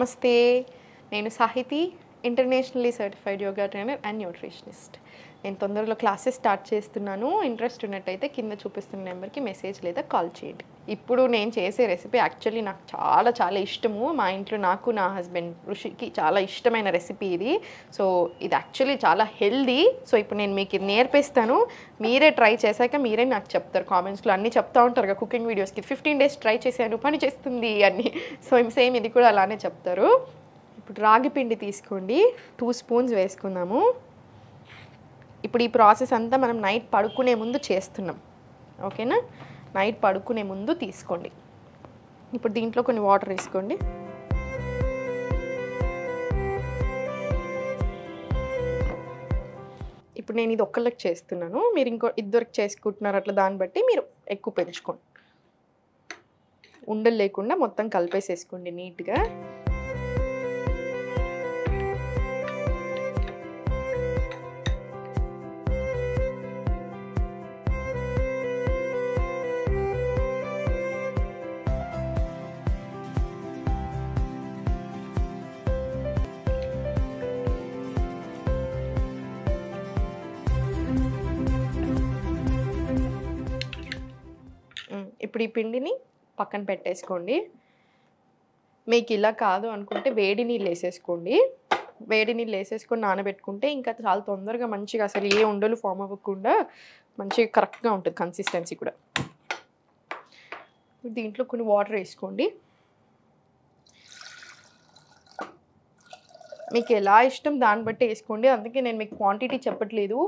నమస్తే, నేను Sahithi, internationally certified yoga trainer and nutritionist. నేను తొందరలో క్లాసెస్ స్టార్ట్ చేస్తున్నాను. ఇంట్రెస్ట్ ఉన్నట్టయితే కింద చూపిస్తున్న నెంబర్కి మెసేజ్ లేదా కాల్ చేయండి. ఇప్పుడు నేను చేసే రెసిపీ యాక్చువల్లీ నాకు చాలా చాలా ఇష్టము. మా ఇంట్లో నాకు, నా హస్బెండ్ ఋషికి చాలా ఇష్టమైన రెసిపీ ఇది. సో ఇది యాక్చువల్లీ చాలా హెల్దీ. సో ఇప్పుడు నేను మీకు ఇది నేర్పిస్తాను. మీరే ట్రై చేశాక మీరే నాకు చెప్తారు. కామెంట్స్లో అన్నీ చెప్తూ ఉంటారు కదా కుకింగ్ వీడియోస్కి, 15 days ట్రై చేశాను, పని చేస్తుంది అని. సో సేమ్ ఇది కూడా అలానే చెప్తారు. ఇప్పుడు రాగి పిండి తీసుకోండి, 2 spoons వేసుకుందాము. ఇప్పుడు ఈ ప్రాసెస్ అంతా మనం నైట్ పడుకునే ముందు చేస్తున్నాం, ఓకేనా? నైట్ పడుకునే ముందు తీసుకోండి. ఇప్పుడు దీంట్లో కొన్ని వాటర్ వేసుకోండి. ఇప్పుడు నేను ఇది ఒక్కళ్ళకి చేస్తున్నాను, మీరు ఇంకో ఇద్దరికి చేసుకుంటున్నారు, అట్లా దాన్ని బట్టి మీరు ఎక్కువ పెంచుకోండి. ఉండలు లేకుండా మొత్తం కలిపేసేసుకోండి నీట్గా. ఇప్పుడు ఈ పిండిని పక్కన పెట్టేసుకోండి. మీకు ఇలా కాదు అనుకుంటే వేడి నీళ్ళు వేసేసుకోండి. వేడి నీళ్ళు వేసేసుకొని నానబెట్టుకుంటే ఇంకా చాలా తొందరగా మంచిగా అసలు ఏ ఉండలు ఫామ్ అవ్వకుండా మంచిగా కరెక్ట్గా ఉంటుంది కన్సిస్టెన్సీ కూడా. దీంట్లో కొన్ని వాటర్ వేసుకోండి. మీకు ఎలా ఇష్టం దాన్ని బట్టి వేసుకోండి. అందుకే నేను మీకు క్వాంటిటీ చెప్పట్లేదు.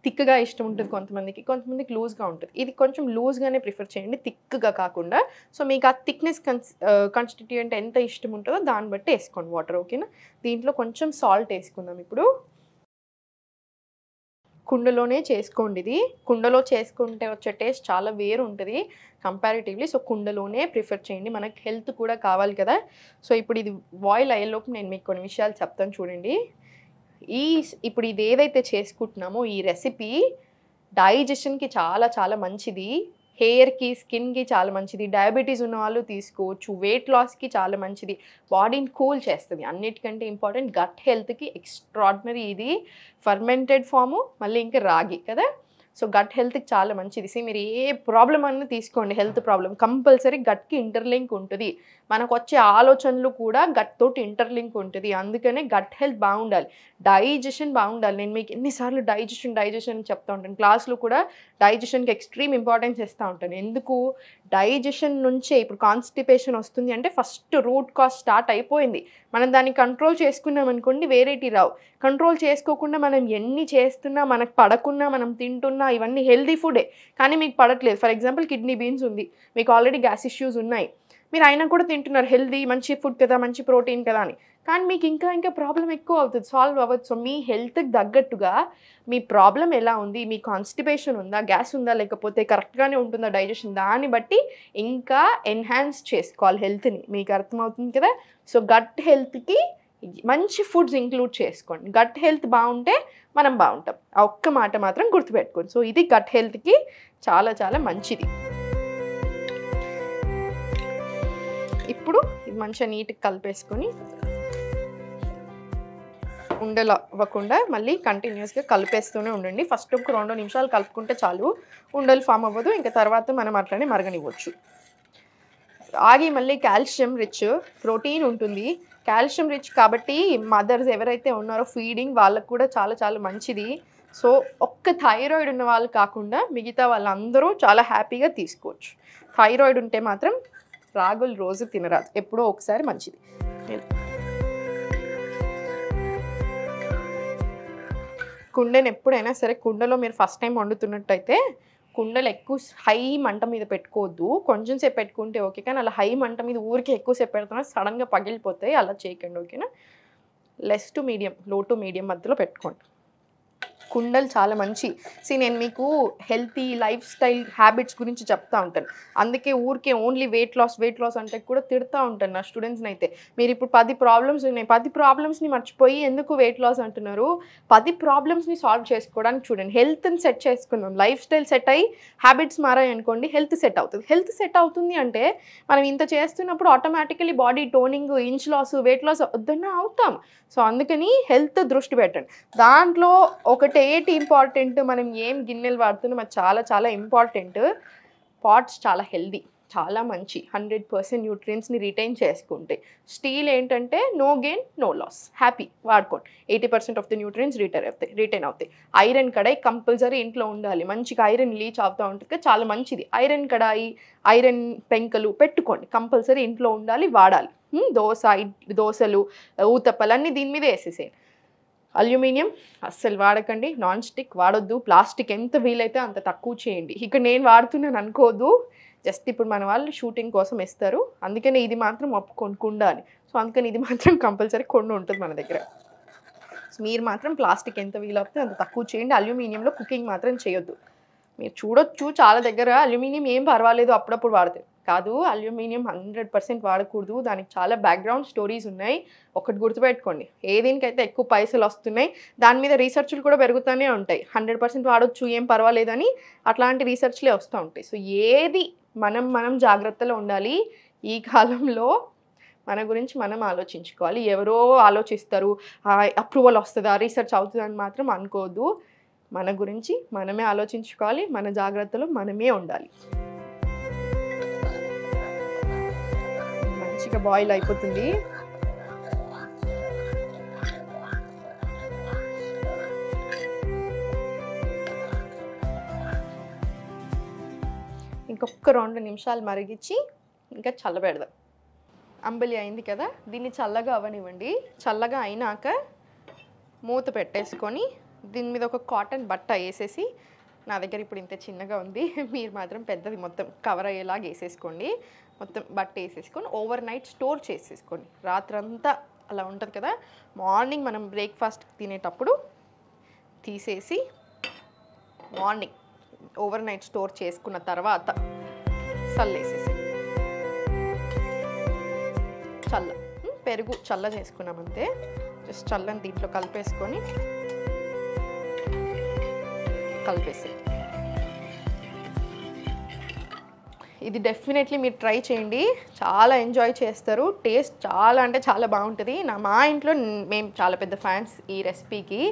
థిక్గా ఇష్టం ఉంటుంది కొంతమందికి, కొంతమందికి లూజ్గా ఉంటుంది. ఇది కొంచెం లూజ్గానే ప్రిఫర్ చేయండి, థిక్గా కాకుండా. సో మీకు ఆ థిక్నెస్ కాన్స్టిట్యూయెంట్ ఎంత ఇష్టం ఉంటుందో దాన్ని బట్టి వేసుకోండి వాటర్, ఓకేనా? దీంట్లో కొంచెం సాల్ట్ వేసుకుందాం. ఇప్పుడు కుండలోనే చేసుకోండి. ఇది కుండలో చేసుకుంటే వచ్చే టేస్ట్ చాలా వేరు ఉంటుంది కంపారిటివ్లీ. సో కుండలోనే ప్రిఫర్ చేయండి, మనకి హెల్త్ కూడా కావాలి కదా. సో ఇప్పుడు ఇది బాయిల్ అయ్యేలోపు నేను మీకు కొన్ని విషయాలు చెప్తాను చూడండి. ఇప్పుడు ఇది ఏదైతే చేసుకుంటున్నామో ఈ రెసిపీ డైజెషన్కి చాలా చాలా మంచిది, హెయిర్కి, స్కిన్కి చాలా మంచిది, డయాబెటీస్ ఉన్న వాళ్ళు తీసుకోవచ్చు, వెయిట్ లాస్కి చాలా మంచిది, బాడీని కూల్ చేస్తుంది. అన్నిటికంటే ఇంపార్టెంట్ గట్ హెల్త్కి ఎక్స్ట్రాడినరీ ఇది. ఫర్మెంటెడ్ ఫాము, మళ్ళీ ఇంకా రాగి కదా. సో గట్ హెల్త్కి చాలా మంచిది. మీరు ఏ ప్రాబ్లం అన్నా తీసుకోండి, హెల్త్ ప్రాబ్లం కంపల్సరీ గట్కి ఇంటర్లింక్ ఉంటుంది. మనకు వచ్చే ఆలోచనలు కూడా గట్ తోటి ఇంటర్లింక్ ఉంటుంది. అందుకనే గట్ హెల్త్ బాగుండాలి, డైజెషన్ బాగుండాలి. నేను మీకు ఎన్నిసార్లు డైజెషన్ చెప్తూ ఉంటాను. క్లాస్లో కూడా డైజెషన్కి ఎక్స్ట్రీమ్ ఇంపార్టెన్స్ ఇస్తూ ఉంటాను. ఎందుకు? డైజెషన్ నుంచే ఇప్పుడు కాన్స్టిపేషన్ వస్తుంది అంటే ఫస్ట్ రూట్ కాజ్ స్టార్ట్ అయిపోయింది. మనం దాన్ని కంట్రోల్ చేసుకున్నాం అనుకోండి, వేరేటి రావు. కంట్రోల్ చేసుకోకుండా మనం ఎన్ని చేస్తున్నా, మనకు పడకున్నా, మనం తింటున్నా, ఇవన్నీ హెల్దీ ఫుడే కానీ మీకు పడట్లేదు. ఫర్ ఎగ్జాంపుల్ కిడ్నీ బీన్స్ ఉంది, మీకు ఆల్రెడీ గ్యాస్ ఇష్యూస్ ఉన్నాయి, మీరు అయినా కూడా తింటున్నారు, హెల్దీ మంచి ఫుడ్ కదా, మంచి ప్రోటీన్ కదా అని, కానీ మీకు ఇంకా ప్రాబ్లం ఎక్కువ అవుతుంది, సాల్వ్ అవ్వదు. సో మీ హెల్త్కి తగ్గట్టుగా మీ ప్రాబ్లం ఎలా ఉంది, మీ కాన్స్టిపేషన్ ఉందా, గ్యాస్ ఉందా, లేకపోతే కరెక్ట్గానే ఉంటుందా డైజెషన్, దాన్ని బట్టి ఇంకా ఎన్హాన్స్ చేసుకోవాలి హెల్త్ని. మీకు అర్థమవుతుంది కదా. సో గట్ హెల్త్కి మంచి ఫుడ్స్ ఇంక్లూడ్ చేసుకోండి. గట్ హెల్త్ బాగుంటే మనం బాగుంటాం. ఆ ఒక్క మాట మాత్రం గుర్తుపెట్టుకోండి. సో ఇది గట్ హెల్త్కి చాలా చాలా మంచిది. ఇప్పుడు ఇది మంచిగా నీట్గా కలిపేసుకొని ఉండలు అవ్వకుండా మళ్ళీ కంటిన్యూస్గా కలిపేస్తూనే ఉండండి. ఫస్ట్ ఒక 2 నిమిషాలు కలుపుకుంటే చాలు, ఉండలు ఫామ్ అవ్వదు. ఇంకా తర్వాత మనం అట్లనే మరగనివ్వచ్చు. రాగి మళ్ళీ కాల్షియం రిచ్, ప్రోటీన్ ఉంటుంది, కాల్షియం రిచ్ కాబట్టి మదర్స్ ఎవరైతే ఉన్నారో ఫీడింగ్ వాళ్ళకు కూడా చాలా చాలా మంచిది. సో ఒక్క థైరాయిడ్ ఉన్న వాళ్ళు కాకుండా మిగతా వాళ్ళందరూ చాలా హ్యాపీగా తీసుకోవచ్చు. థైరాయిడ్ ఉంటే మాత్రం రాగులు రోజు తినరాదు, ఎప్పుడో ఒకసారి మంచిది. కుండను ఎప్పుడైనా సరే, కుండలో మీరు ఫస్ట్ టైం వండుతున్నట్టయితే కుండలు ఎక్కువ హై మంట మీద పెట్టుకోవద్దు. కొంచెం సేపు పెట్టుకుంటే ఓకే, కానీ అలా హై మంట మీద ఊరికి ఎక్కువసేపు పెడుతున్నా సడన్గా పగిలిపోతాయి, అలా చేయకండి, ఓకేనా? లెస్ టు మీడియం, లో టు మీడియం మధ్యలో పెట్టుకోండి. కుండలు చాలా మంచి. నేను మీకు హెల్తీ లైఫ్ స్టైల్ హ్యాబిట్స్ గురించి చెప్తా ఉంటాను. అందుకే ఊరికే ఓన్లీ వెయిట్ లాస్ అంటే కూడా తిడతా ఉంటాను నా స్టూడెంట్స్ని అయితే. మీరు ఇప్పుడు 10 ప్రాబ్లమ్స్ ఉన్నాయి, 10 ప్రాబ్లమ్స్ని మర్చిపోయి ఎందుకు వెయిట్ లాస్ అంటున్నారు? 10 ప్రాబ్లమ్స్ని సాల్వ్ చేసుకోవడానికి చూడండి. హెల్త్ని సెట్ చేసుకుందాం. లైఫ్ స్టైల్ సెట్ అయ్యి హ్యాబిట్స్ మారాయి అనుకోండి, హెల్త్ సెట్ అవుతుంది. హెల్త్ సెట్ అవుతుంది అంటే మనం ఇంత చేస్తున్నప్పుడు automatically body toning, inch loss, weight loss వద్దన్నా అవుతాం. సో అందుకని హెల్త్ దృష్టి పెట్టండి. దాంట్లో ఒకటి ఇంపార్టెంట్, మనం ఏం గిన్నెలు వాడుతున్నాం అది చాలా చాలా ఇంపార్టెంట్. పాట్స్ చాలా హెల్దీ, చాలా మంచి, 100% న్యూట్రియన్స్ని రిటైన్ చేసుకుంటాయి. స్టీల్ ఏంటంటే no gain no loss, happy వాడుకోండి. 80% ఆఫ్ ది న్యూట్రియన్స్ రిటైన్ అవుతాయి. ఐరన్ కడాయి కంపల్సరీ ఇంట్లో ఉండాలి. మంచిగా ఐరన్ లీచ్ అవుతూ ఉంటుంది, చాలా మంచిది. ఐరన్ కడాయి, ఐరన్ పెంకలు పెట్టుకోండి, కంపల్సరీ ఇంట్లో ఉండాలి, వాడాలి. దోశలు, ఊతప్పలు అన్నీ దీని మీద వేసేసేయండి. అల్యూమినియం అస్సలు వాడకండి, నాన్ స్టిక్ వాడొద్దు, ప్లాస్టిక్ ఎంత వీలైతే అంత తక్కువ చేయండి. ఇక్కడ నేను వాడుతున్నాను అనుకోదు, జస్ట్ ఇప్పుడు మన వాళ్ళు షూటింగ్ కోసం ఇస్తారు, అందుకని ఇది మాత్రం ఒప్పుకొని కుండాలి. సో అందుకని ఇది మాత్రం కంపల్సరీ కొండ ఉంటుంది మన దగ్గర. సో మీరు మాత్రం ప్లాస్టిక్ ఎంత వీలవుతే అంత తక్కువ చేయండి. అల్యూమినియంలో కుకింగ్ మాత్రం చేయొద్దు. మీరు చూడొచ్చు చాలా దగ్గర అల్యూమినియం ఏం పర్వాలేదు అప్పుడప్పుడు వాడతారు, కాదు అల్యూమినియం 100% వాడకూడదు. దానికి చాలా బ్యాక్గ్రౌండ్ స్టోరీస్ ఉన్నాయి. ఒకటి గుర్తుపెట్టుకోండి, ఏదేనికైతే ఎక్కువ పైసలు వస్తున్నాయి దాని మీద రీసెర్చ్లు కూడా పెరుగుతూనే ఉంటాయి. 100% వాడొచ్చు ఏం పర్వాలేదని అట్లాంటి రీసెర్చ్లే వస్తూ ఉంటాయి. సో ఏది మనం జాగ్రత్తలో ఉండాలి. ఈ కాలంలో మన గురించి మనం ఆలోచించుకోవాలి. ఎవరో ఆలోచిస్తారు, అప్రూవల్ వస్తుందా, రీసెర్చ్ అవుతుందని మాత్రం అనుకోవద్దు. మన గురించి మనమే ఆలోచించుకోవాలి, మన జాగ్రత్తలో మనమే ఉండాలి. మంచిగా బాయిల్ అయిపోతుంది. ఇంకొక 2 నిమిషాలు మరిగించి ఇంకా చల్లబెడదాం. అంబలి అయింది కదా, దీన్ని చల్లగా అవ్వనివ్వండి. చల్లగా అయినాక మూత పెట్టేసుకొని దీని మీద ఒక కాటన్ బట్ట వేసేసి, నా దగ్గర ఇప్పుడు ఇంత చిన్నగా ఉంది, మీరు మాత్రం పెద్దది మొత్తం కవర్ అయ్యేలాగా వేసేసుకోండి. మొత్తం బట్ట వేసేసుకొని ఓవర్ నైట్ స్టోర్ చేసేసుకోండి. రాత్రంతా అలా ఉంటుంది కదా, మార్నింగ్ మనం బ్రేక్ఫాస్ట్ తినేటప్పుడు తీసేసి మార్నింగ్ ఓవర్ నైట్ స్టోర్ చేసుకున్న తర్వాత చల్లేసేసి, పెరుగు చల్ల చేసుకున్నామంతే. జస్ట్ చల్లని దీంట్లో కలిపేసుకొని ఇది డెఫినెట్లీ మీరు ట్రై చేయండి, చాలా ఎంజాయ్ చేస్తారు. టేస్ట్ చాలా అంటే చాలా బాగుంటుంది. మా ఇంట్లో మేము చాలా పెద్ద ఫ్యాన్స్ ఈ రెసిపీకి.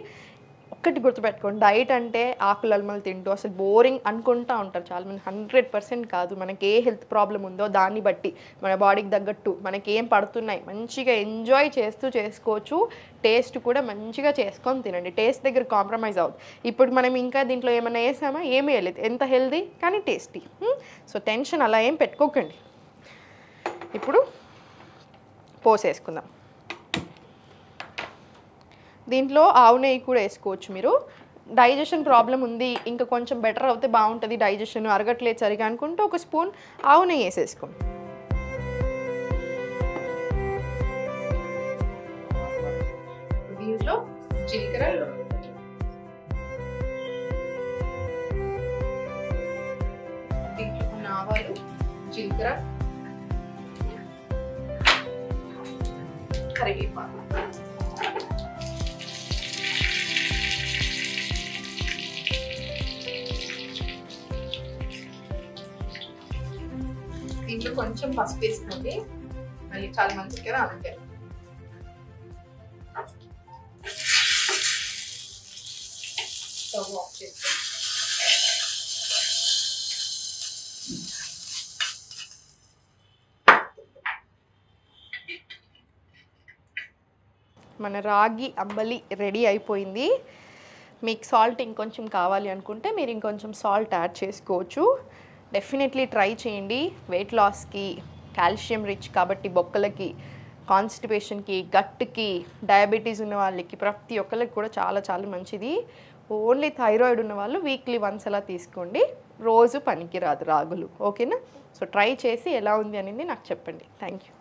ఒక్కటి గుర్తుపెట్టుకోండి, డైట్ అంటే ఆకులు అల్మలు తింటూ అసలు బోరింగ్ అనుకుంటూ ఉంటారు చాలామంది. 100% కాదు. మనకి ఏ హెల్త్ ప్రాబ్లం ఉందో దాన్ని బట్టి మన బాడీకి తగ్గట్టు మనకి ఏం పడుతున్నాయి మంచిగా ఎంజాయ్ చేస్తూ చేసుకోవచ్చు. టేస్ట్ కూడా మంచిగా చేసుకొని తినండి. టేస్ట్ దగ్గర కాంప్రమైజ్ అవ్వదు. ఇప్పుడు మనం ఇంకా దీంట్లో ఏమైనా వేసామా, ఏమీ వేయలేదు, ఎంత హెల్దీ కానీ టేస్టీ. సో టెన్షన్ అలా ఏం పెట్టుకోకండి. ఇప్పుడు పోసేసుకుందాం. దీంట్లో ఆవు నెయ్యి కూడా వేసుకోవచ్చు మీరు. డైజెషన్ ప్రాబ్లం ఉంది, ఇంకా కొంచెం బెటర్ అవుతే బాగుంటుంది, డైజెషన్ అరగట్లేదు సరిగా అనుకుంటే ఒక స్పూన్ ఆవు నెయ్యి వేసేసుకోండి. దీంట్లో జీలకర్ర, దీంట్లో ఆవాలు, జీలకర్ర, కరివేపాకు, దీంట్లో కొంచెం పసుపు వేసుకోండి, మళ్ళీ చాలా మంచిది కదా అంటే. స్టవ్ ఆఫ్ చేసుకోండి. మన రాగి అంబలి రెడీ అయిపోయింది. మీకు సాల్ట్ ఇంకొంచెం కావాలి అనుకుంటే మీరు ఇంకొంచెం సాల్ట్ యాడ్ చేసుకోవచ్చు. డెఫినెట్లీ ట్రై చేయండి. వెయిట్ లాస్కి, కాల్షియం రిచ్ కాబట్టి బొక్కలకి, కాన్స్టిపేషన్కి, గట్కి, డయాబెటీస్ ఉన్న వాళ్ళకి, ప్రతి ఒక్కరికి కూడా చాలా చాలా మంచిది. ఓన్లీ థైరాయిడ్ ఉన్న వాళ్ళు వీక్లీ వన్స్ అలా తీసుకోండి, రోజు పనికిరాదు రాగులు. ఓకేనా? సో ట్రై చేసి ఎలా ఉంది అనేది నాకు చెప్పండి. Thank you.